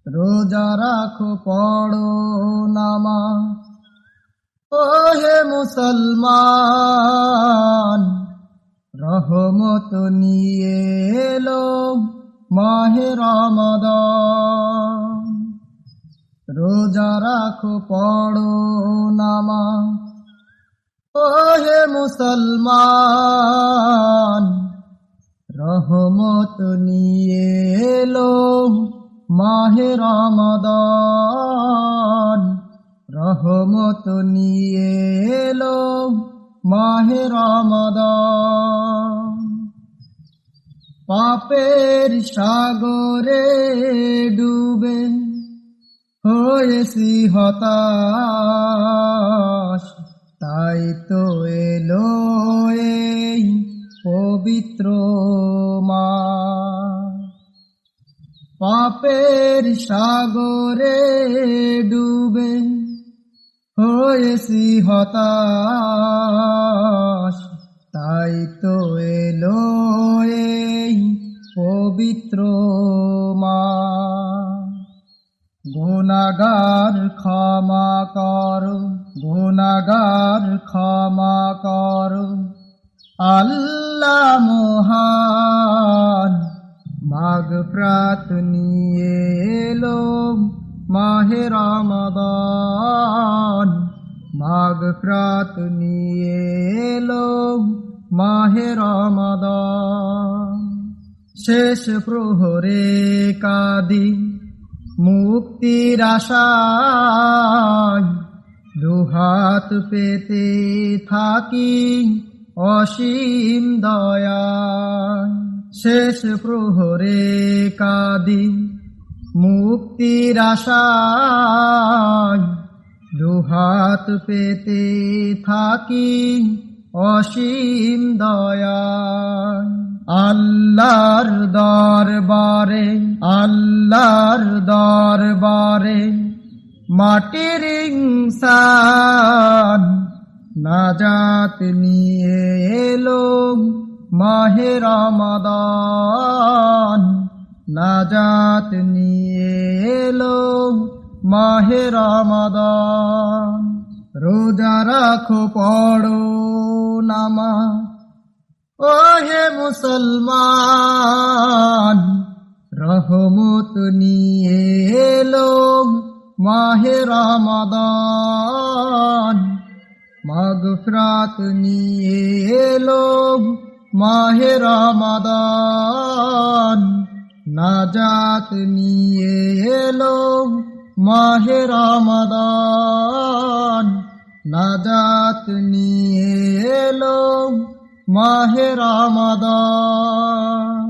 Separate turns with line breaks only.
রোজা রাখো পড়ো নামাজ ওহে মুসলমান, রহমত নিয়ে এলো মাহে রমাদান। রোজা রাখো পড়ো নামাজ ওহে মুসলমান, রহমত নিয়ে এলো মাহে রমাদান। রহমত নিয়ে এলো মাহে রমাদান। পাপের সাগরে ডুবে হয়েছি হতাশ, তাই তো এলো এই পবিত্র মাস। পাপের সাগরে ডুবে হয়েছি হতাশ, তাই তো এলো এই পবিত্র মাস। গুনাহগার ক্ষমা করো, গুনাহগার ক্ষমা করো, আল্লাহ মহান। মাগফিরাত নিয়ে এলো মাহে রমাদান। মাগফিরাত নিয়ে এলো মাহে রমাদান। শেষ প্রহরে কাঁদি মুক্তির আশায়, দুহাত পেতে থাকি অসীম দয়ায়। শেষ প্রহরে কাঁদি মুক্তির আশায়, দুহাত পেতে থাকি অসীম দয়ায়। আল্লাহর দরবারে, আল্লাহর দরবারে মাটির ইনসান, নাজাত নিয়ে এলো মাহে রমাদান। নাজাত নিয়ে এলো মাহে রমাদান। রোজা রাখো পড়ো নামাজ ওহে মুসলমান, রহমত নিয়ে এলো মাহে রমাদান। মাগফিরাত নিয়ে এলো মাহে রমাদান। নাজাত নিয়ে এলো মাহে রমাদান। নাজাত নিয়ে এলো মাহে রমাদান।